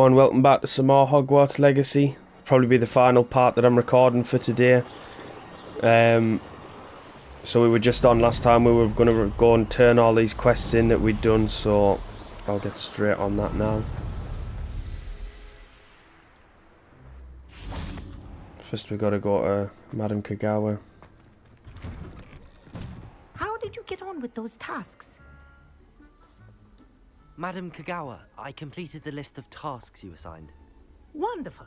And welcome back to some more Hogwarts Legacy. Probably be the final part that I'm recording for today. So we were just on last time. We were going to go and turn all these quests in that we'd done, so I'll get straight on that now. First we got to go to Madame Kagawa. How did you get on with those tasks? Madam Kagawa, I completed the list of tasks you assigned. Wonderful.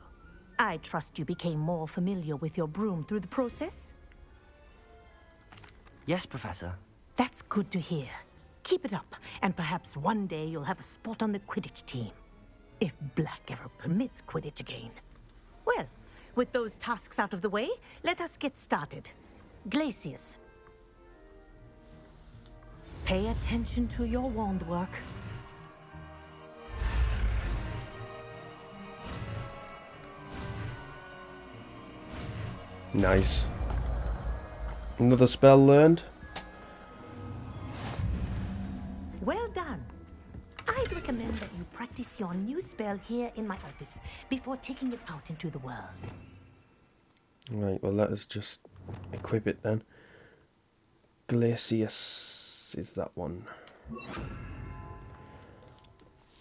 I trust you became more familiar with your broom through the process? Yes, Professor. That's good to hear. Keep it up, and perhaps one day you'll have a spot on the Quidditch team. If Black ever permits Quidditch again. Well, with those tasks out of the way, let us get started. Glacius. Pay attention to your wand work. Nice. Another spell learned. Well done. I'd recommend that you practice your new spell here in my office before taking it out into the world. Right, well let us just equip it then. Glacius is that one.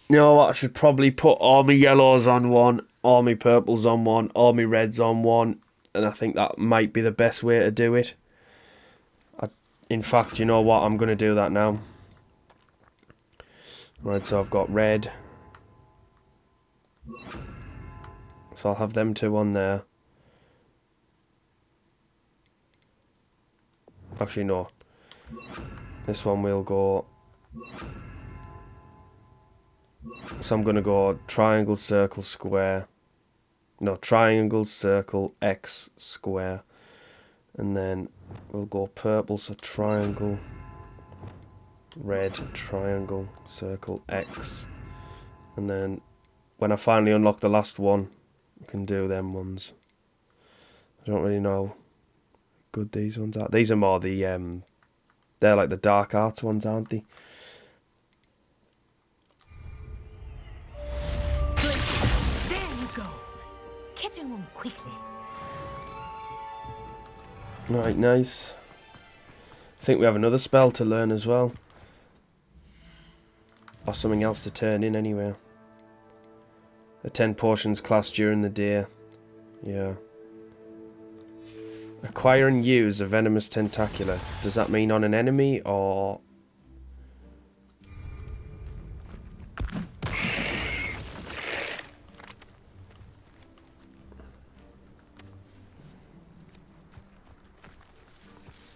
You know what, I should probably put all my yellows on one, all my purples on one, all my reds on one, and I think that might be the best way to do it. In fact, you know what, I'm going to do that now. Right, so I've got red. So I'll have them two on there. Actually, no. This one will go... So I'm going to go triangle, circle, square. No, triangle, circle, X, square. And then we'll go purple, so triangle, red, triangle, circle, X. And then when I finally unlock the last one, I can do them ones. I don't really know how good these ones are. These are more the, they're like the dark arts ones, aren't they? There you go. Catching on quickly. Right, nice. I think we have another spell to learn as well. Or something else to turn in anyway. A 10 potions class during the day. Yeah. Acquire and use a venomous tentacula. Does that mean on an enemy or...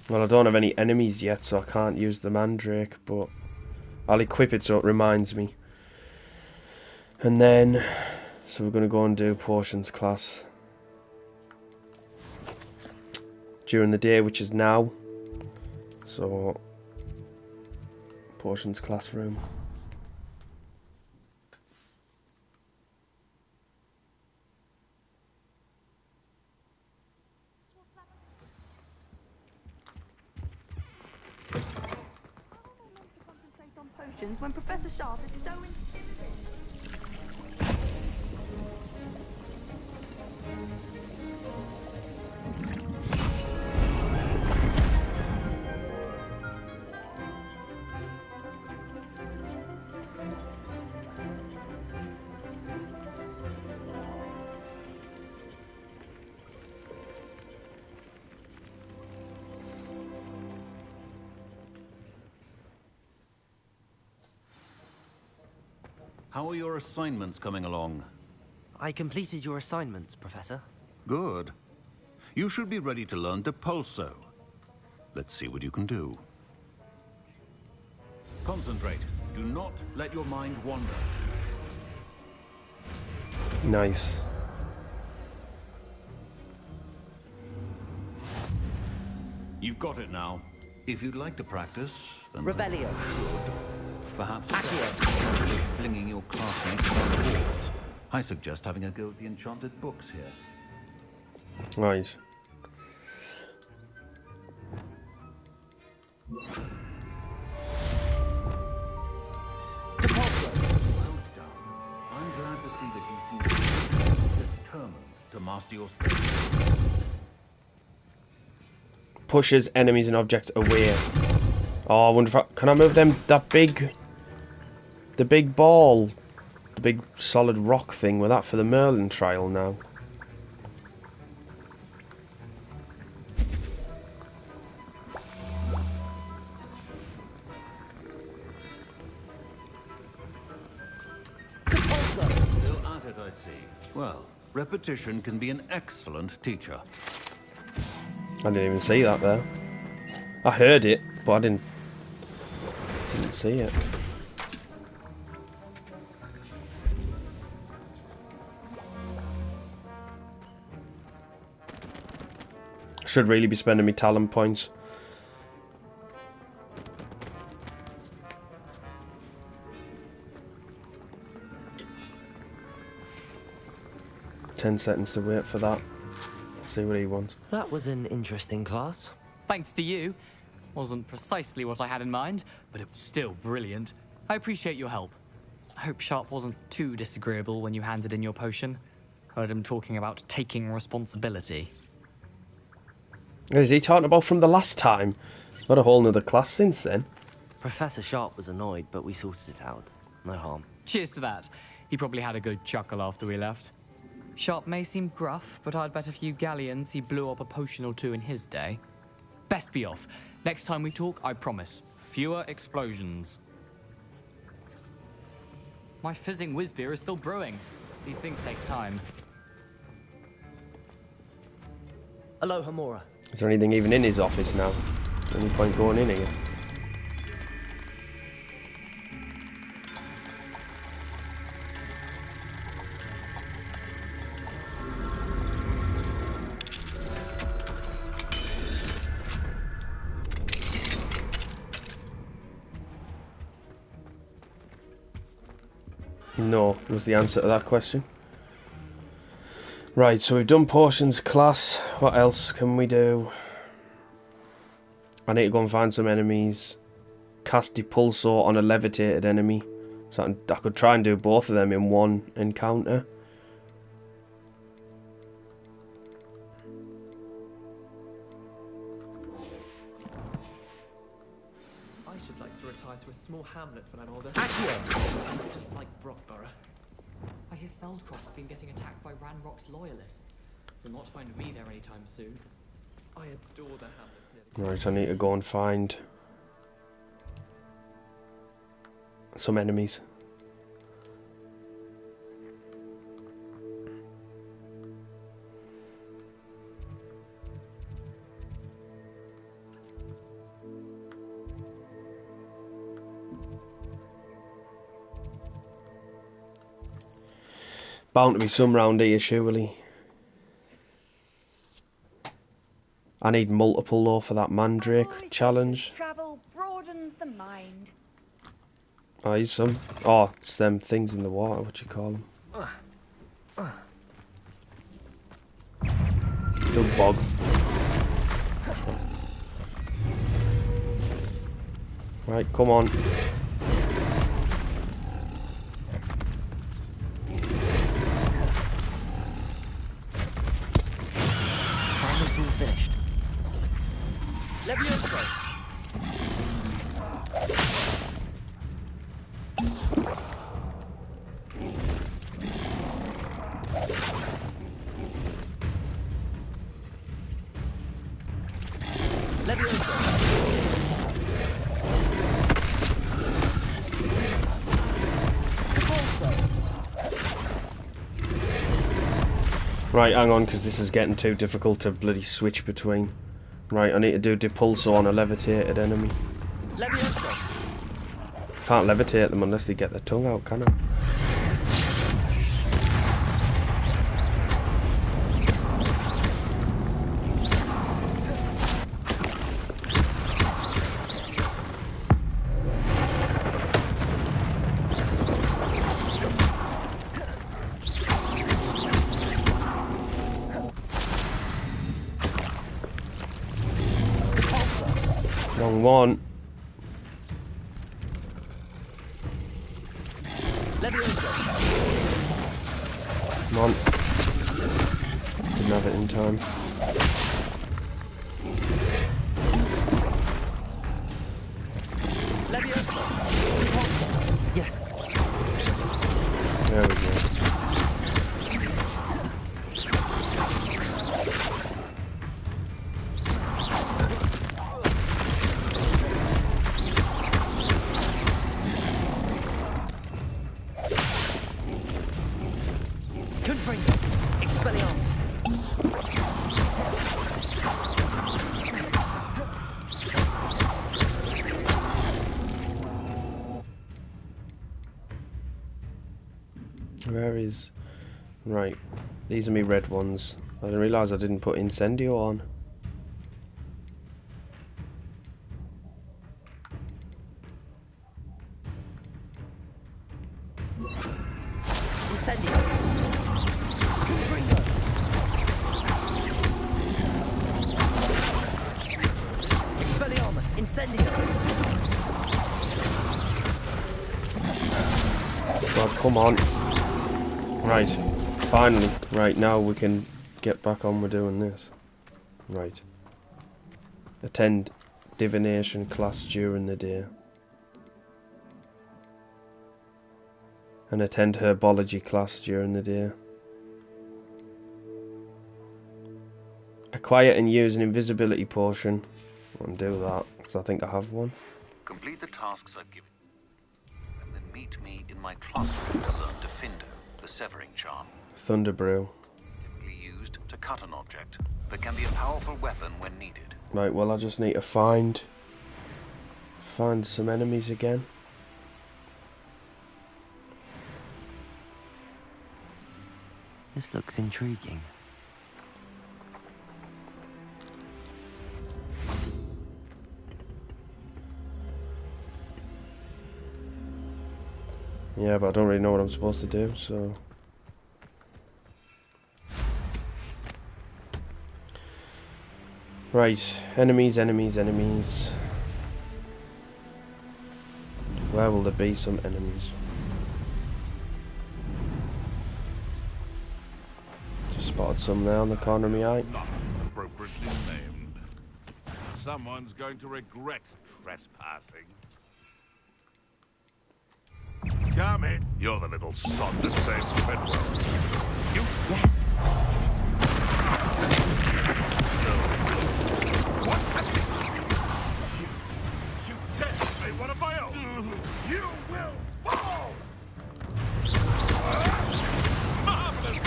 Well, I don't have any enemies yet, so I can't use the mandrake, but I'll equip it so it reminds me. And then, so we're going to go and do potions class during the day, which is now. So, potions classroom. When Professor Sharp is so intimidating. How are your assignments coming along? I completed your assignments, Professor. Good. You should be ready to learn Depulso. Let's see what you can do. Concentrate. Do not let your mind wander. Nice. You've got it now. If you'd like to practice, and Revelio. perhaps Accio. with flinging your classmates down the walls, I suggest having a go at the enchanted books here. Right. Well done. I'm glad to see that you seem determined to master your skills. Pushes enemies and objects away. Oh, I wonder if can I move them? The big ball, the big solid rock thing with that for the Merlin trial now. Still at it, I see. Well, repetition can be an excellent teacher. I didn't even see that there. I heard it, but I didn't see it. Should really be spending me talent points. "10 seconds to wait for that." See what he wants. That was an interesting class. Thanks to you. Wasn't precisely what I had in mind, but it was still brilliant. I appreciate your help. I hope Sharp wasn't too disagreeable when you handed in your potion. Heard him talking about taking responsibility. Is he talking about from the last time? Got a whole nother class since then. Professor Sharp was annoyed, but we sorted it out. No harm. Cheers to that. He probably had a good chuckle after we left. Sharp may seem gruff, but I'd bet a few galleons he blew up a potion or two in his day. Best be off. Next time we talk, I promise, fewer explosions. My fizzing whiz beer is still brewing. These things take time. Aloha, Mora. Is there anything even in his office now? Any point going in here? No, was the answer to that question. Right, so we've done potions class. What else can we do? I need to go and find some enemies. Cast Depulso on a levitated enemy. So I could try and do both of them in one encounter. I should like to retire to a small hamlet when I'm older. Just like Brockborough. I hear Feldcroft's been getting attacked by Ranrock's loyalists. You'll not find me there anytime soon. I adore the hamlets near the... Right, I need to go and find some enemies. Bound to be some round here, surely. I need multiple though for that Mandrake challenge. Travel broadens the mind. Oh, here's some. Oh, it's them things in the water, what you call them? The bog. Right, come on. Assignment's all finished. Levioso! Right, hang on, because this is getting too difficult to bloody switch between. Right, I need to do Depulso on a levitated enemy. Levioso! Can't levitate them unless they get their tongue out, can I? Wrong one. Come on. Didn't have it in time. Yes. There we go. Confringo. Expelliarmus. Where is... Right. These are me red ones. I didn't realise I didn't put Incendio on. Incendio. Confringo. Expelliarmus. Incendio. God, come on. Right. Finally. Right, now we can get back on with doing this. Right. Attend divination class during the day. And attend herbology class during the day. Acquire and use an invisibility potion. I'll do that, because I think I have one. Complete the tasks I've given. And then meet me in my classroom to learn Defindo, the severing charm. Thunder Brew. Typically used to cut an object, but can be a powerful weapon when needed. Right, well I just need to find some enemies again. This looks intriguing. Yeah, but I don't really know what I'm supposed to do, so... Right, enemies, enemies, enemies. Where will there be some enemies? Just spotted some there on the corner of my eye. Not appropriately named. Someone's going to regret trespassing. Come in. You're the little sod that saves Fedwell. You... Yes. What's happening? You dare say one of my own. You will fall. Marvelous.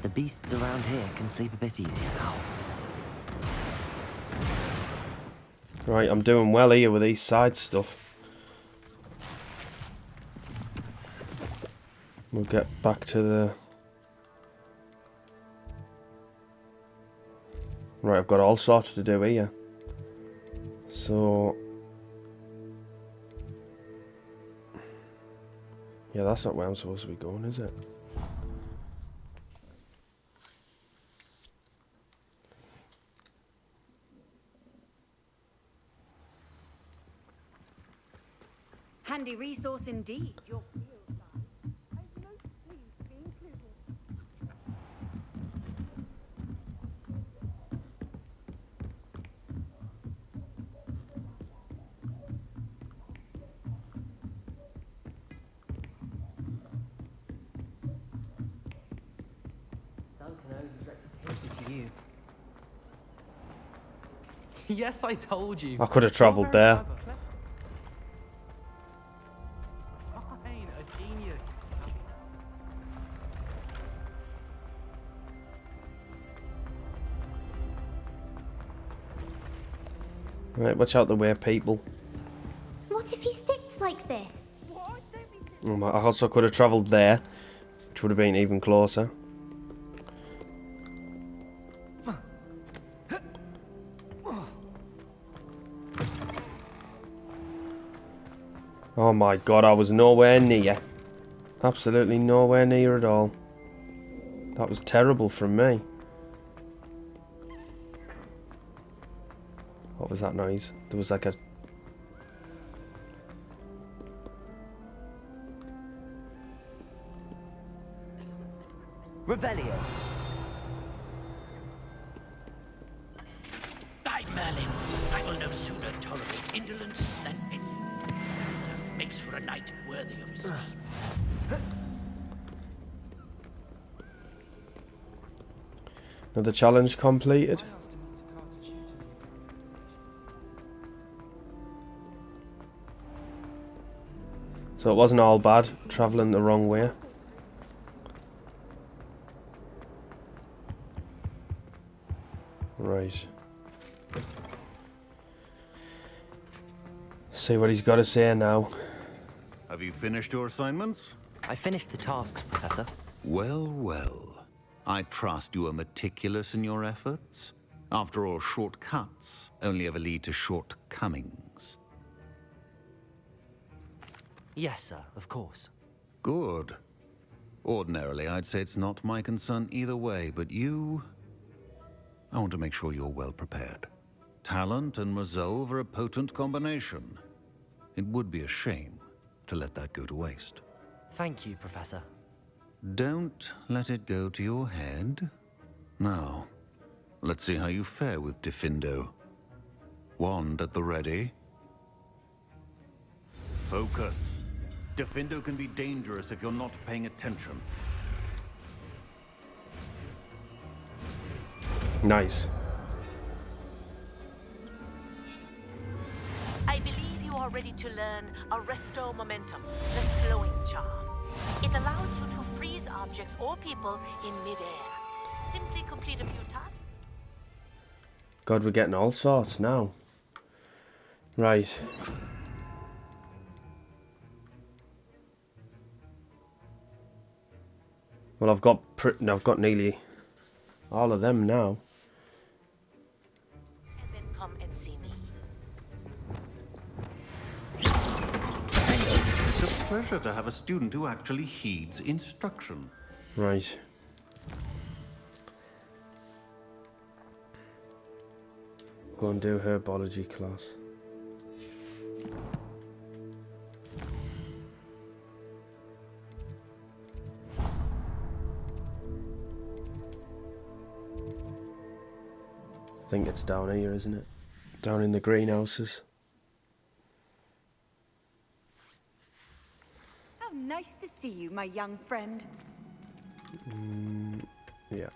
The beasts around here can sleep a bit easier now. Right, I'm doing well here with these side stuff. We'll get back to the... Right, I've got all sorts to do here. So... Yeah, that's not where I'm supposed to be going, is it? Handy resource indeed. Your field guide. I'm most pleased to be included. Duncan owes his reputation to you. Yes, I told you. I could have travelled there. Fine, a genius. Right, watch out the way, people. What if he sticks like this? I also could have travelled there, which would have been even closer. Oh my god, I was nowhere near. Absolutely nowhere near at all. That was terrible from me. What was that noise? There was like a Revelio. By Merlin, I will no sooner tolerate indolence than anything. Makes for a knight worthy of his name. Another challenge completed. So it wasn't all bad, travelling the wrong way. Right. See what he's got to say now. Have you finished your assignments? I finished the tasks, Professor. Well, well. I trust you are meticulous in your efforts. After all, shortcuts only ever lead to shortcomings. Yes, sir, of course. Good. Ordinarily, I'd say it's not my concern either way, but you... I want to make sure you're well prepared. Talent and resolve are a potent combination. It would be a shame to let that go to waste. Thank you, Professor. Don't let it go to your head. Now, let's see how you fare with Diffindo. Wand at the ready. Focus. Diffindo can be dangerous if you're not paying attention. Nice. I believe you are ready to learn Arresto Momentum, the slowing charm. It allows you to freeze objects or people in midair. Simply complete a few tasks. God, we're getting all sorts now. Right. Well, I've got nearly all of them now. And then come and see me. It's a pleasure to have a student who actually heeds instruction. Right. Go and do herbology class. I think it's down here, isn't it? Down in the greenhouses. How nice to see you, my young friend. Yeah.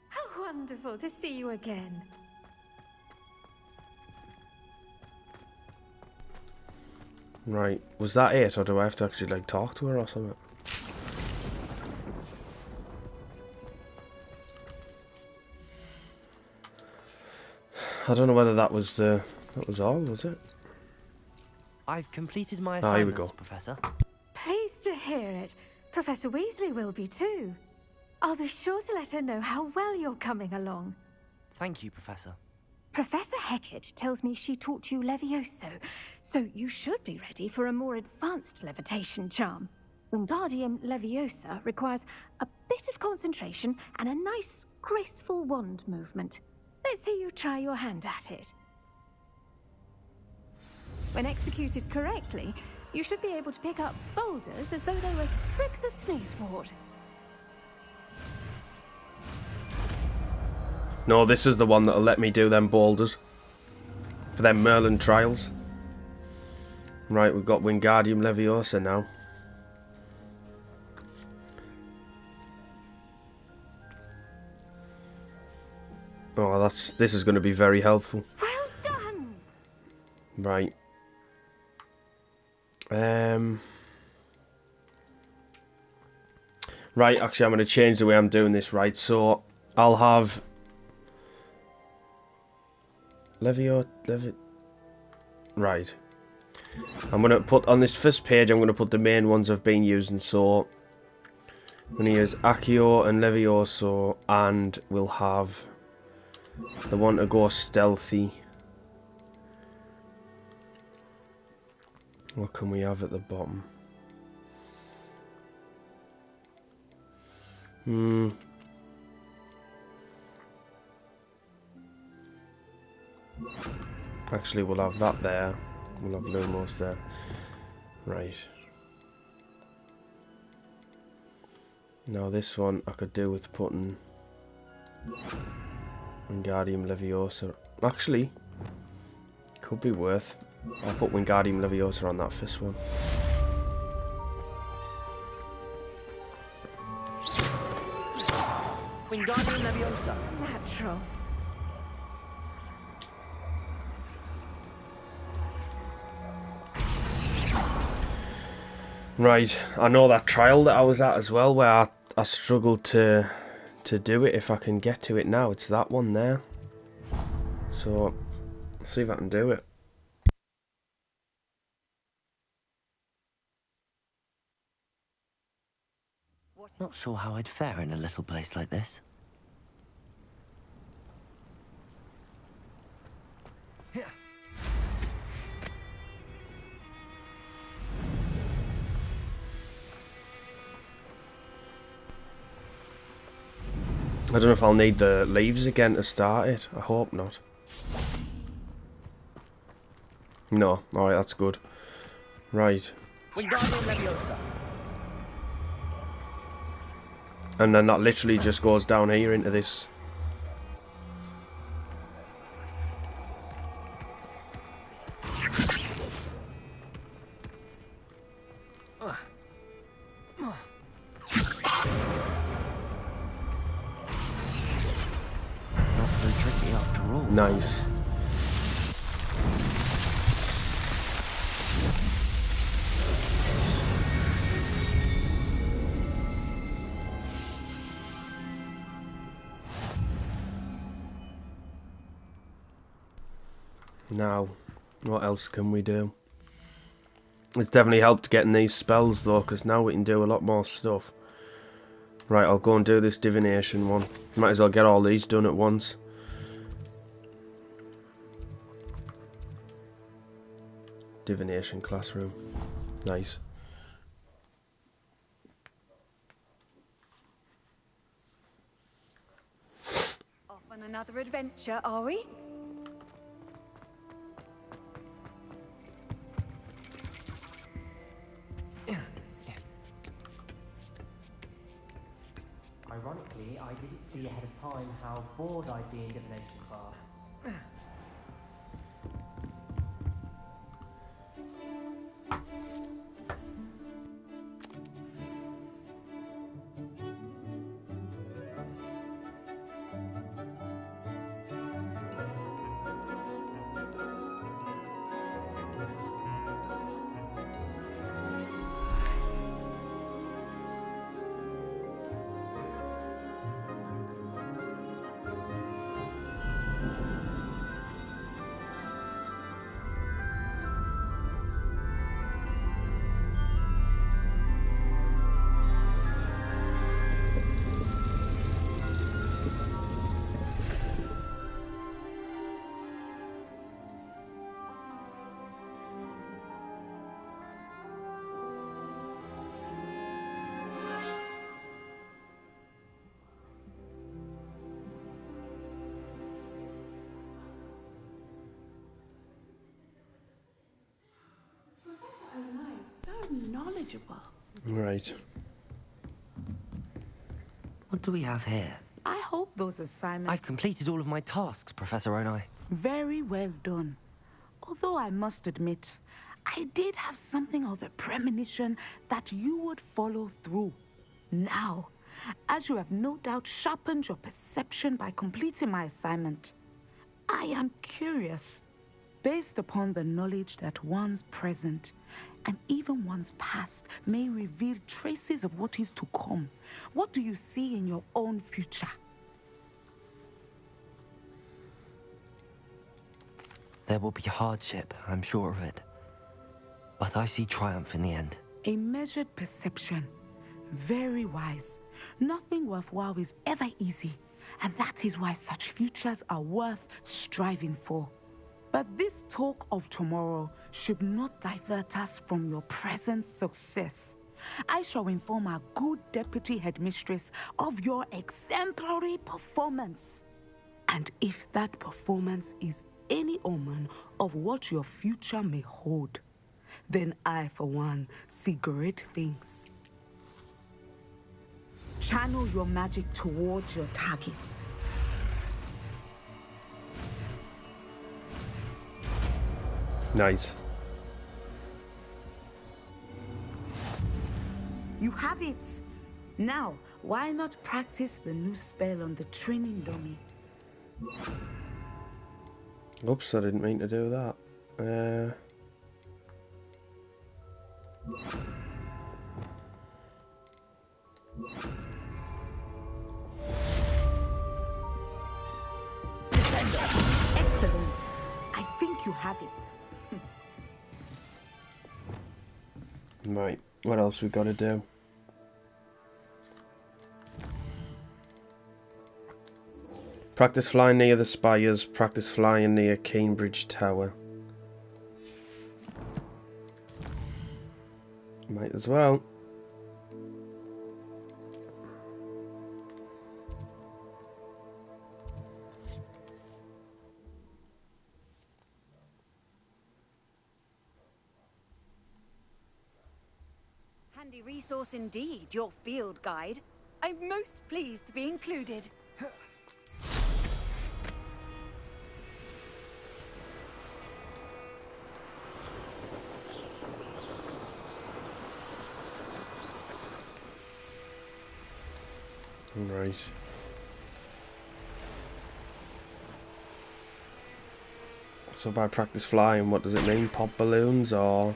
How wonderful to see you again. Right. Was that it, or do I have to actually like talk to her or something? I don't know whether that was all, was it? I've completed my Ah, here we assignments, go. Professor. Pleased to hear it. Professor Weasley will be too. I'll be sure to let her know how well you're coming along. Thank you, Professor. Professor Hecat tells me she taught you Levioso, so you should be ready for a more advanced levitation charm. Wingardium Leviosa requires a bit of concentration and a nice, graceful wand movement. Let's see you try your hand at it. When executed correctly, you should be able to pick up boulders as though they were sprigs of sneezewort. No, this is the one that'll let me do them boulders. For them Merlin trials. Right, we've got Wingardium Leviosa now. Oh, this is going to be very helpful. Well done! Right. Right, actually I'm going to change the way I'm doing this, right? So, I'll have... Right. I'm going to put, on this first page, I'm going to put the main ones I've been using, so... I'm going to use Accio and Levioso, and we'll have... They want to go stealthy. What can we have at the bottom? Actually, we'll have that there. We'll have Lumos there. Right. Now this one I could do with putting Wingardium Leviosa. Actually, could be worth. I'll put Wingardium Leviosa on that first one. Wingardium Leviosa. Natural. Right, I know that trial that I was at as well, where I struggled to do it. If I can get to it now, it's that one there. So, I'll see if I can do it. Not sure how I'd fare in a little place like this. I don't know if I'll need the leaves again to start it. I hope not. No, alright, that's good. Right. Wingardium Leviosa. And then that literally just goes down here into this. Not so tricky after all. Nice. Now, what else can we do? It's definitely helped getting these spells though, because now we can do a lot more stuff. Right, I'll go and do this divination one. Might as well get all these done at once. Divination classroom. Nice. Off on another adventure, are we? Ironically, I didn't see ahead of time how bored I'd be in divination class. Knowledgeable. Right. What do we have here? I hope those assignments... I've completed all of my tasks, Professor Onai. Very well done. Although I must admit, I did have something of a premonition that you would follow through. Now, as you have no doubt sharpened your perception by completing my assignment, I am curious, based upon the knowledge that one's present and even one's past may reveal traces of what is to come. What do you see in your own future? There will be hardship, I'm sure of it. But I see triumph in the end. A measured perception. Very wise. Nothing worthwhile is ever easy, and that is why such futures are worth striving for. But this talk of tomorrow should not divert us from your present success. I shall inform our good deputy headmistress of your exemplary performance. And if that performance is any omen of what your future may hold, then I, for one, see great things. Channel your magic towards your targets. Nice. You have it! Now, why not practice the new spell on the training dummy? Oops, I didn't mean to do that. Excellent. I think you have it. Right, what else we got to do? Practice flying near the spires, practice flying near Cambridge Tower. Might as well. Handy resource indeed, your field guide. I'm most pleased to be included. Right. So by practice flying, what does it mean? Pop balloons or...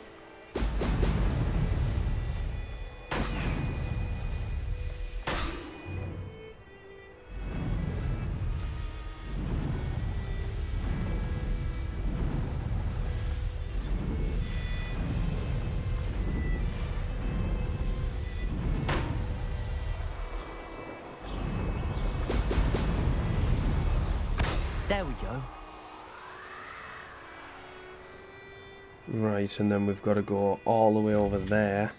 There we go. Right, and then we've got to go all the way over there.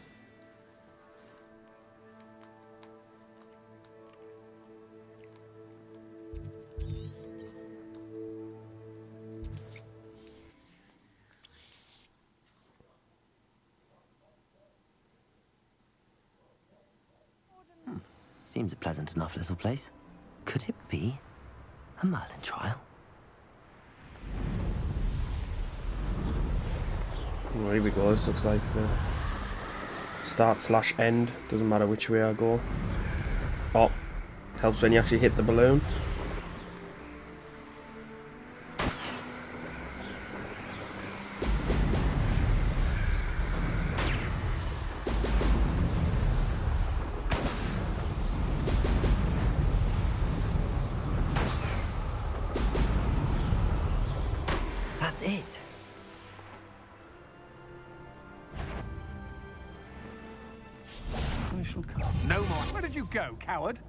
Seems a pleasant enough little place. Could it be a Merlin trial? Well, here we go. This looks like the start/end. Doesn't matter which way I go. Oh, helps when you actually hit the balloon. That's it. I shall come. No more. Where did you go, coward?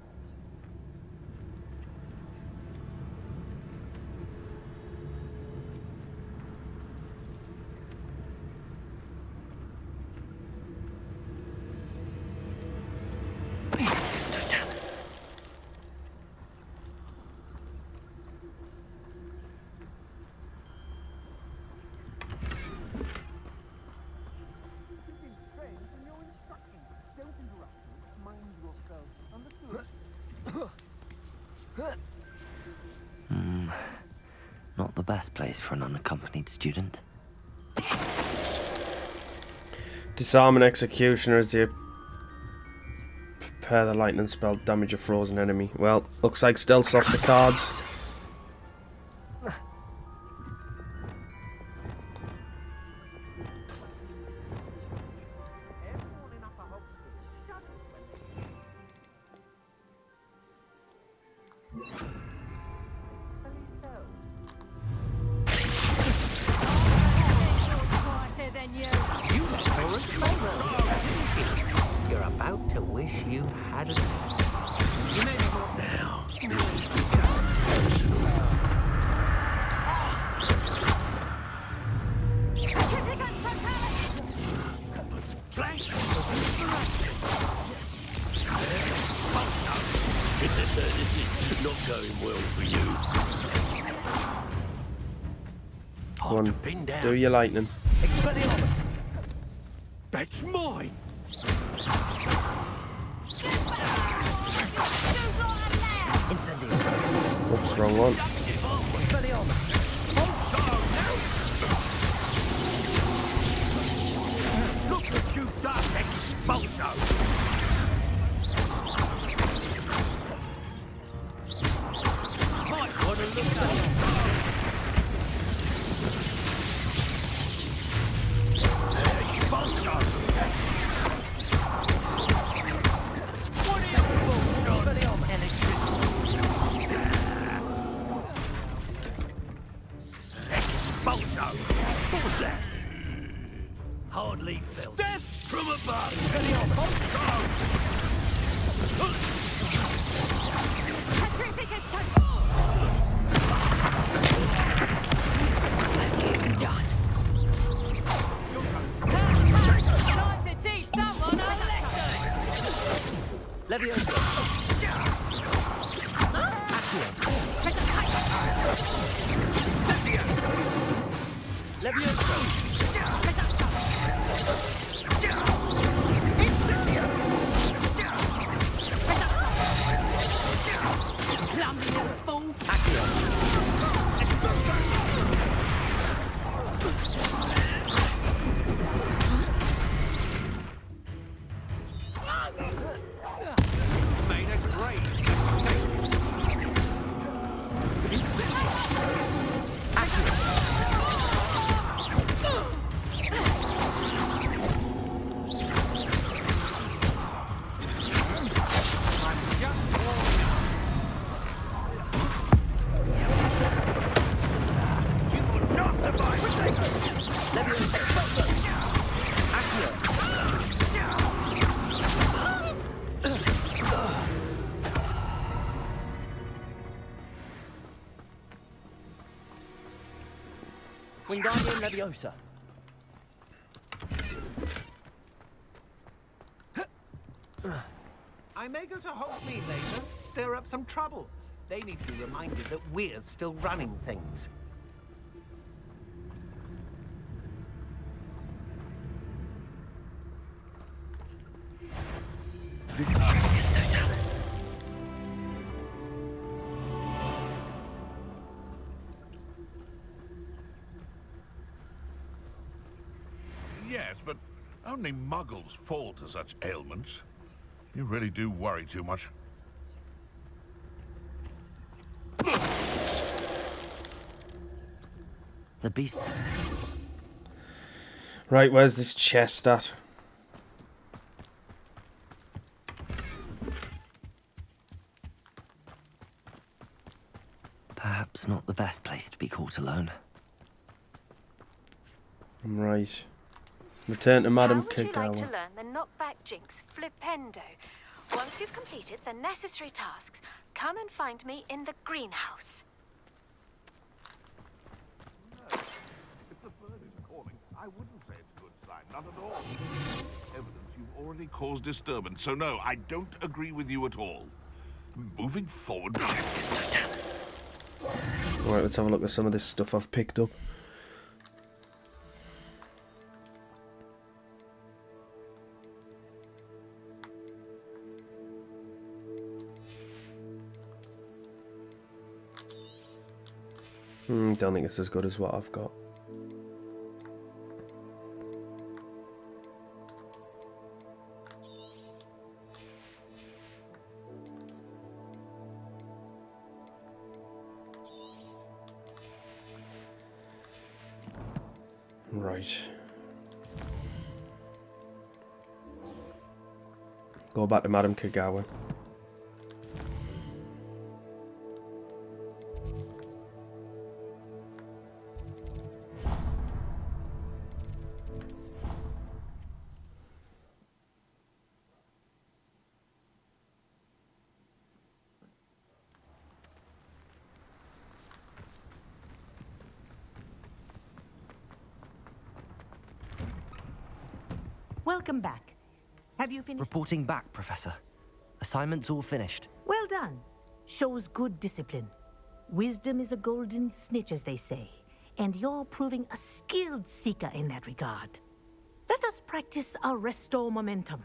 Not the best place for an unaccompanied student. Disarm an executioner as you prepare the lightning spell, damage a frozen enemy. Well, looks like stealth's off the cards. You're about to wish you had a... Now, this is personal. Flash! This is not going well for you. Go on, Pin down. do your lightning. Expelliarmus! That's mine! Incendio. Oops, wrong one. Expelliarmus. Look what you've done, Expulso! Might want to look up. What was that? Hardly felt. Death from above! Done. Time to teach someone a lesson. Leviosa. Leviosa. Clumsy little fool. Made a great. Wingardium Leviosa. I may go to Hogsmeade later, stir up some trouble. They need to be reminded that we're still running things. Yes, but only muggles fall to such ailments. You really do worry too much. The beast. Right, where's this chest at? Perhaps not the best place to be caught alone. Right. Return to Madam How would you like to Kagawa. learn the knockback jinx flipendo? Once you've completed the necessary tasks, come and find me in the greenhouse. If the bird is calling, I wouldn't say it's a good sign, not at all. Evidence you've already caused disturbance, so no, I don't agree with you at all. Moving forward... Right, let's have a look at some of this stuff I've picked up. Don't think it's as good as what I've got. Right. Go back to Madam Kagawa. Welcome back. Have you finished? Reporting back, Professor. Assignment's all finished. Well done. Shows good discipline. Wisdom is a golden snitch, as they say, and you're proving a skilled seeker in that regard. Let us practice a restore momentum.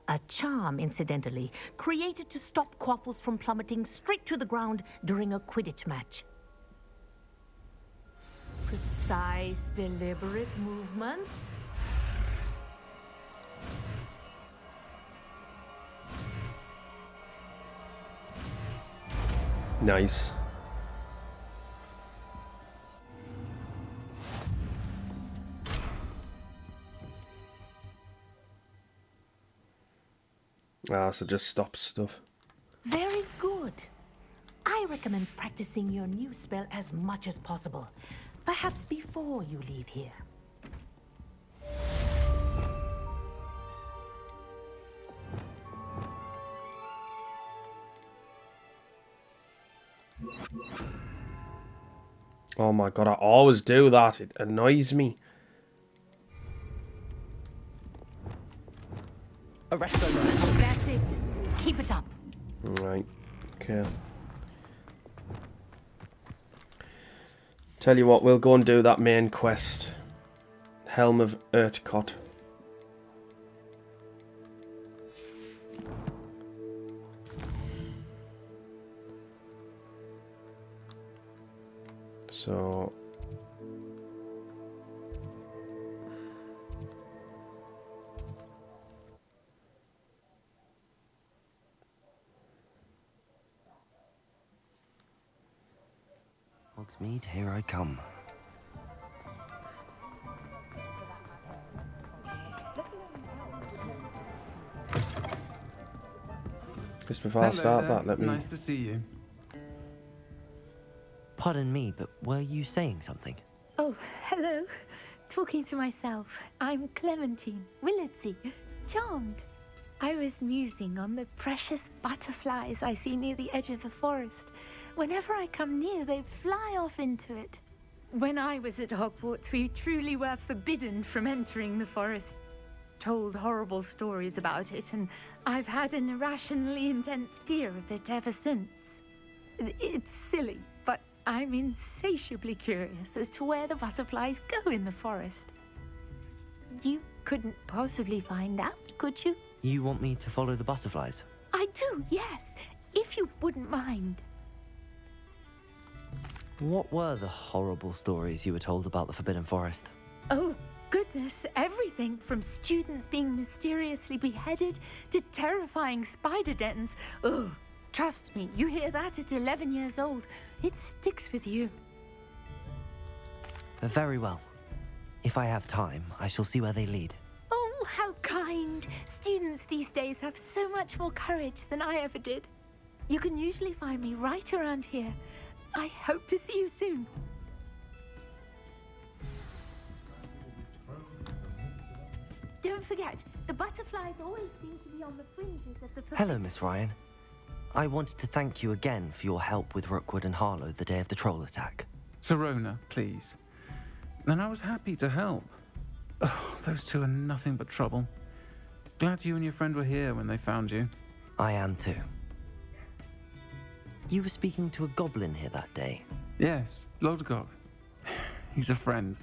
A charm, incidentally, created to stop quaffles from plummeting straight to the ground during a Quidditch match. Precise, deliberate movements. Nice. Ah, so just stop stuff. Very good. I recommend practicing your new spell as much as possible. Perhaps before you leave here. Oh my god, I always do that. It annoys me. Arrest them. That's it. Keep it up. Right. Okay. Tell you what, we'll go and do that main quest. Helmet of Urtkot. So... Hogsmeade, here I come. Just before I start that, let me... Nice to see you. Pardon me, but were you saying something? Oh, hello. Talking to myself. I'm Clementine Willardsey. Charmed. I was musing on the precious butterflies I see near the edge of the forest. Whenever I come near, they fly off into it. When I was at Hogwarts, we truly were forbidden from entering the forest. Told horrible stories about it, and I've had an irrationally intense fear of it ever since. It's silly, but I'm insatiably curious as to where the butterflies go in the forest. You couldn't possibly find out, could you? You want me to follow the butterflies? I do, yes, if you wouldn't mind. What were the horrible stories you were told about the Forbidden Forest? Oh, goodness, everything from students being mysteriously beheaded to terrifying spider dens. Oh, trust me, you hear that at 11 years old, it sticks with you. Very well. If I have time, I shall see where they lead. Oh, how kind. Students these days have so much more courage than I ever did. You can usually find me right around here. I hope to see you soon. Don't forget, the butterflies always seem to be on the fringes of the... Hello, Miss Ryan. I wanted to thank you again for your help with Rookwood and Harlow the day of the troll attack. Sirona, please. And I was happy to help. Oh, those two are nothing but trouble. Glad you and your friend were here when they found you. I am too. You were speaking to a goblin here that day. Yes, Lodgok. He's a friend.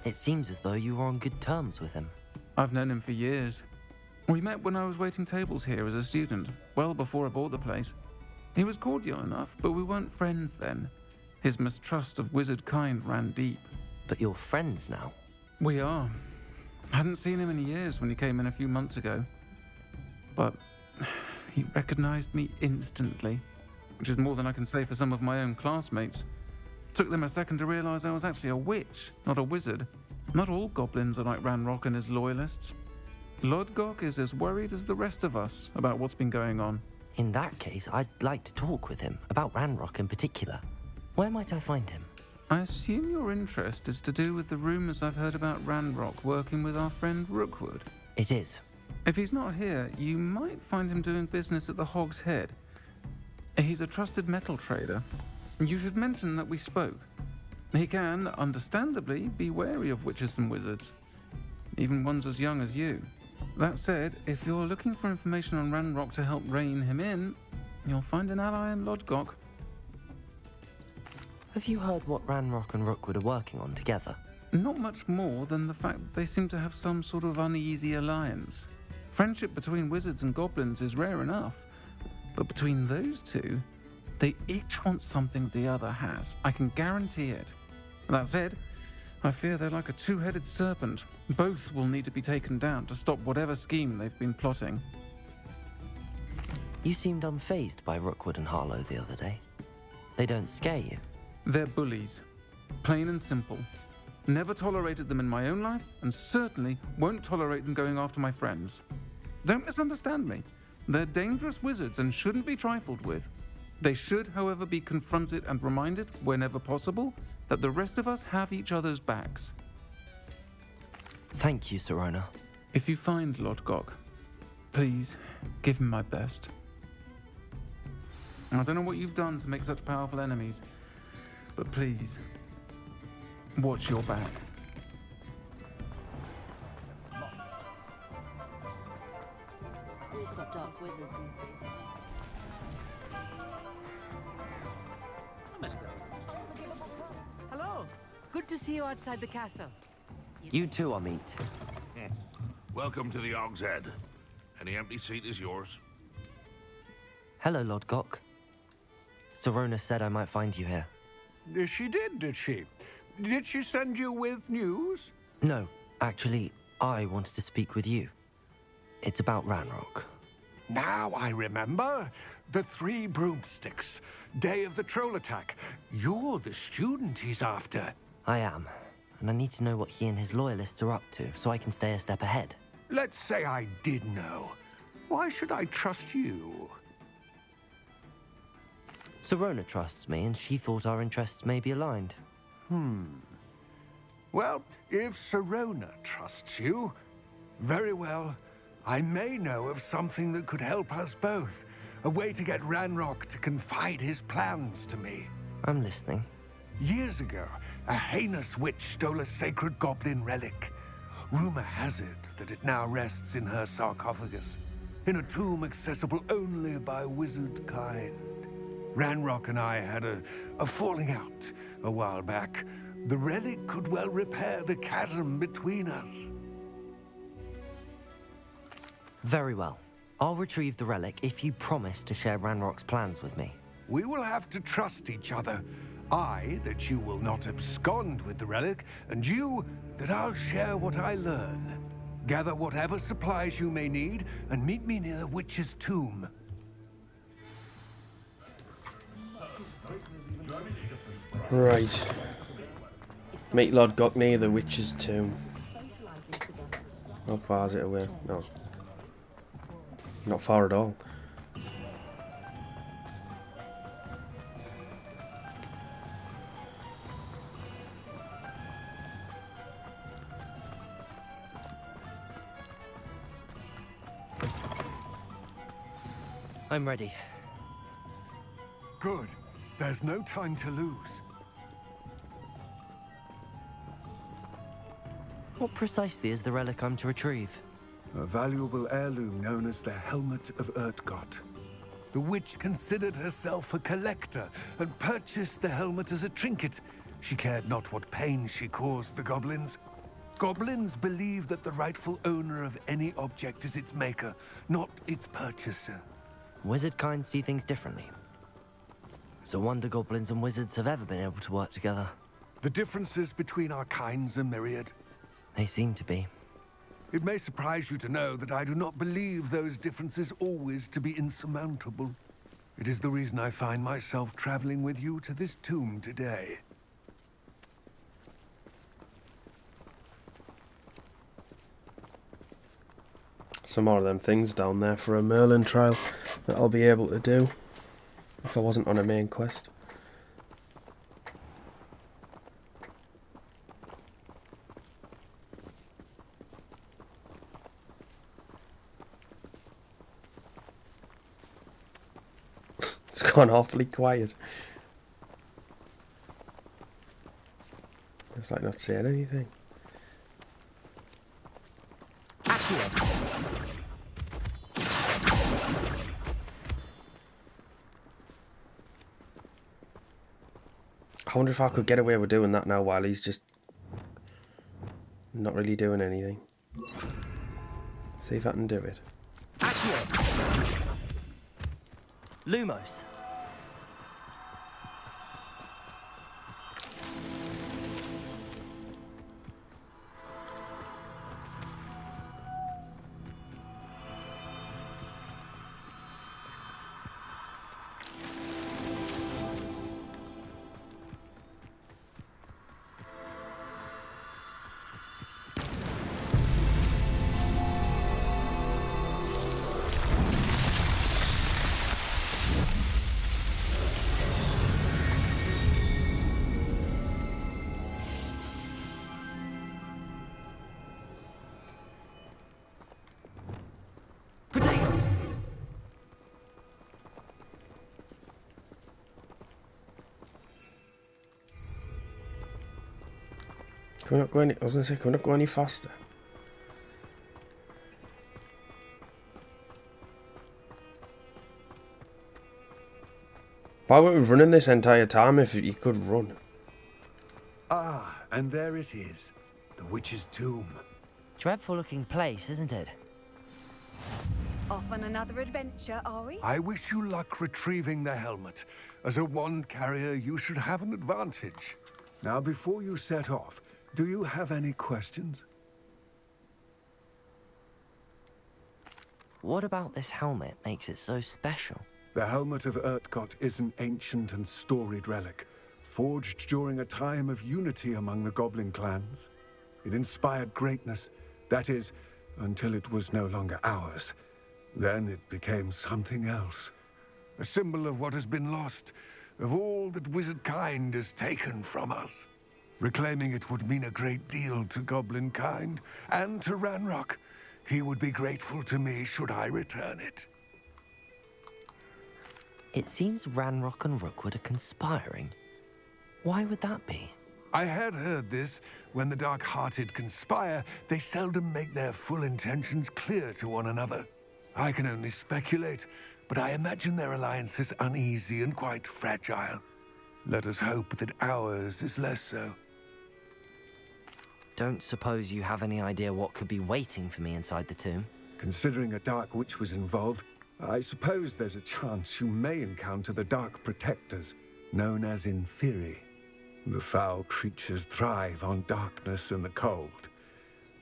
It seems as though you were on good terms with him. I've known him for years. We met when I was waiting tables here as a student, well before I bought the place. He was cordial enough, but we weren't friends then. His mistrust of wizard kind ran deep. But you're friends now? We are. Hadn't seen him in years when he came in a few months ago. But he recognized me instantly, which is more than I can say for some of my own classmates. Took them a second to realize I was actually a witch, not a wizard. Not all goblins are like Ranrock and his loyalists. Lodgok is as worried as the rest of us about what's been going on. In that case, I'd like to talk with him, about Ranrock in particular. Where might I find him? I assume your interest is to do with the rumors I've heard about Ranrock working with our friend Rookwood. It is. If he's not here, you might find him doing business at the Hog's Head. He's a trusted metal trader. You should mention that we spoke. He can, understandably, be wary of witches and wizards, even ones as young as you. That said, if you're looking for information on Ranrock to help rein him in, you'll find an ally in Lodgok. Have you heard what Ranrock and Rookwood are working on together? Not much more than the fact that they seem to have some sort of uneasy alliance. Friendship between wizards and goblins is rare enough, but between those two, they each want something the other has. I can guarantee it. That said, I fear they're like a two-headed serpent. Both will need to be taken down to stop whatever scheme they've been plotting. You seemed unfazed by Rookwood and Harlow the other day. They don't scare you. They're bullies. Plain and simple. Never tolerated them in my own life, and certainly won't tolerate them going after my friends. Don't misunderstand me. They're dangerous wizards and shouldn't be trifled with. They should, however, be confronted and reminded, whenever possible, that the rest of us have each other's backs. Thank you, Sirona. If you find Lodgok, please give him my best. I don't know what you've done to make such powerful enemies, but please, watch your back. We've got dark wizard. Hello. Good to see you outside the castle. You too, Amit. Welcome to the Hogshead. Any empty seat is yours. Hello, Lodgok. Sirona said I might find you here. She did she? Did she send you with news? No, actually, I wanted to speak with you. It's about Ranrock. Now I remember. The 3 broomsticks. Day of the troll attack. You're the student he's after. I am, and I need to know what he and his loyalists are up to so I can stay a step ahead. Let's say I did know. Why should I trust you? Sirona trusts me, and she thought our interests may be aligned. Well, if Sirona trusts you, very well. I may know of something that could help us both. A way to get Ranrock to confide his plans to me. I'm listening. Years ago, a heinous witch stole a sacred goblin relic. Rumor has it that it now rests in her sarcophagus, in a tomb accessible only by wizard kind. Ranrock and I had a falling out a while back. The relic could well repair the chasm between us. Very well. I'll retrieve the relic if you promise to share Ranrock's plans with me. We will have to trust each other. I, that you will not abscond with the relic, and you, that I'll share what I learn. Gather whatever supplies you may need, and meet me near the witch's tomb. Right. Meet Lodgok near the witch's tomb. How far is it away? No. Not far at all. I'm ready. Good. There's no time to lose. What precisely is the relic I'm to retrieve? A valuable heirloom known as the Helmet of Urtkot. The witch considered herself a collector and purchased the helmet as a trinket. She cared not what pain she caused the goblins. Goblins believe that the rightful owner of any object is its maker, not its purchaser. Wizard kind see things differently. It's a wonder goblins and wizards have ever been able to work together. The differences between our kinds are myriad. They seem to be. It may surprise you to know that I do not believe those differences always to be insurmountable. It is the reason I find myself traveling with you to this tomb today. Some more of them things down there for a Merlin trial that I'll be able to do if I wasn't on a main quest. It's gone awfully quiet. like not saying anything. I wonder if I could get away with doing that now while he's just not really doing anything. See if I can do it. Lumos. Can we not go any? I was gonna say, can we not go any faster? Why weren't we running this entire time if you could run? Ah, and there it is. The witch's tomb. Dreadful looking place, isn't it? Off on another adventure, are we? I wish you luck retrieving the helmet. As a wand carrier, you should have an advantage. Now, before you set off, do you have any questions? What about this helmet makes it so special? The Helmet of Urtkot is an ancient and storied relic, forged during a time of unity among the goblin clans. It inspired greatness, that is, until it was no longer ours. Then it became something else. A symbol of what has been lost, of all that wizard kind has taken from us. Reclaiming it would mean a great deal to goblin kind, and to Ranrock. He would be grateful to me should I return it. It seems Ranrock and Rookwood are conspiring. Why would that be? I had heard this. When the dark-hearted conspire, they seldom make their full intentions clear to one another. I can only speculate, but I imagine their alliance is uneasy and quite fragile. Let us hope that ours is less so. Don't suppose you have any idea what could be waiting for me inside the tomb? Considering a dark witch was involved, I suppose there's a chance you may encounter the Dark Protectors, known as Inferi. The foul creatures thrive on darkness and the cold.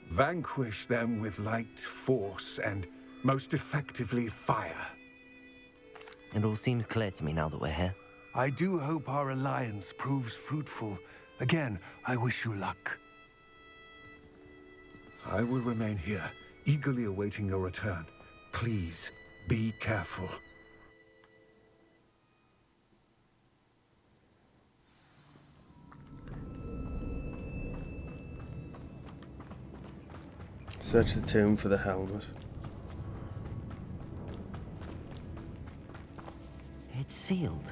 Vanquish them with light, force, and most effectively fire. It all seems clear to me now that we're here. I do hope our alliance proves fruitful. Again, I wish you luck. I will remain here, eagerly awaiting your return. Please, be careful. Search the tomb for the helmet. It's sealed.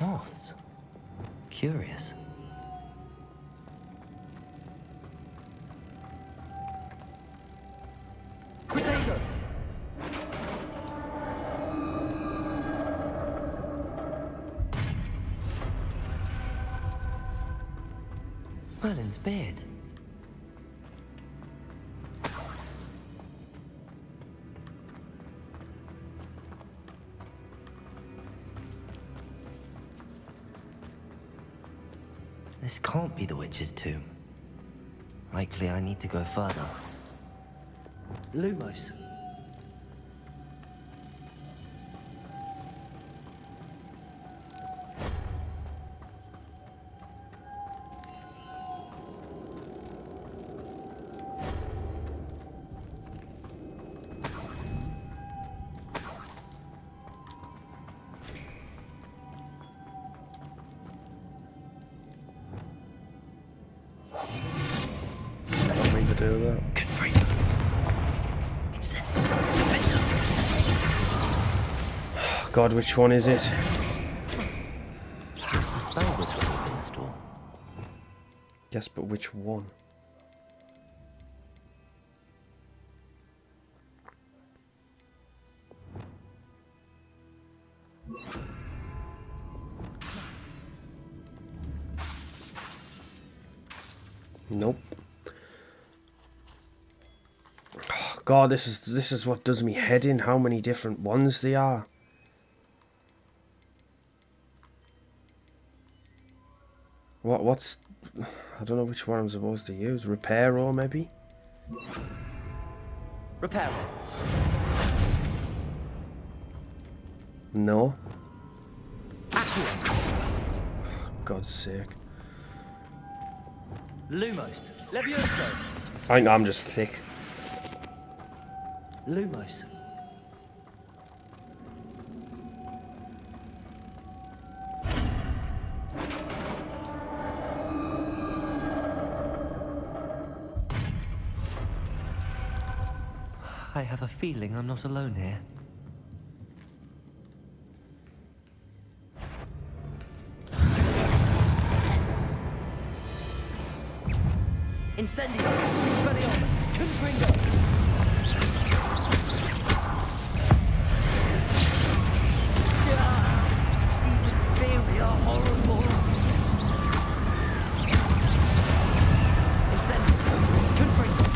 Moths. Curious. Merlin's beard. This can't be the witch's tomb. Likely I need to go further. Lumos. God, which one is it? Yes, but which one? Nope. Oh, God, this is what does me head in. How many different ones they are. What's... I don't know which one I'm supposed to use. Repair or maybe? Repair. No. God's sake. Lumos. Levioso. I think I'm just thick. Lumos. I have a feeling I'm not alone here. Incendio! Expelliarmus! Confringo! These inferi are horrible! Incendio! Confringo!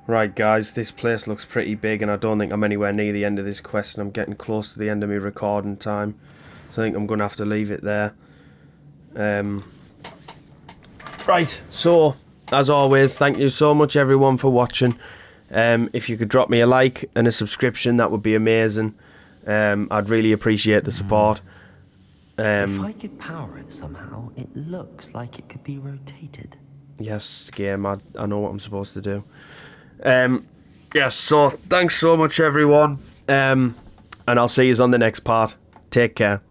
Right, guys, this place looks pretty big, and I don't think I'm anywhere near the end of this quest, and I'm getting close to the end of my recording time, so I think I'm going to have to leave it there. Right, so, as always, thank you so much, everyone, for watching. If you could drop me a like and a subscription, that would be amazing. I'd really appreciate the support. If I could power it somehow, it looks like it could be rotated. Yes, game, I know what I'm supposed to do. Yes, so thanks so much, everyone, and I'll see you on the next part. Take care.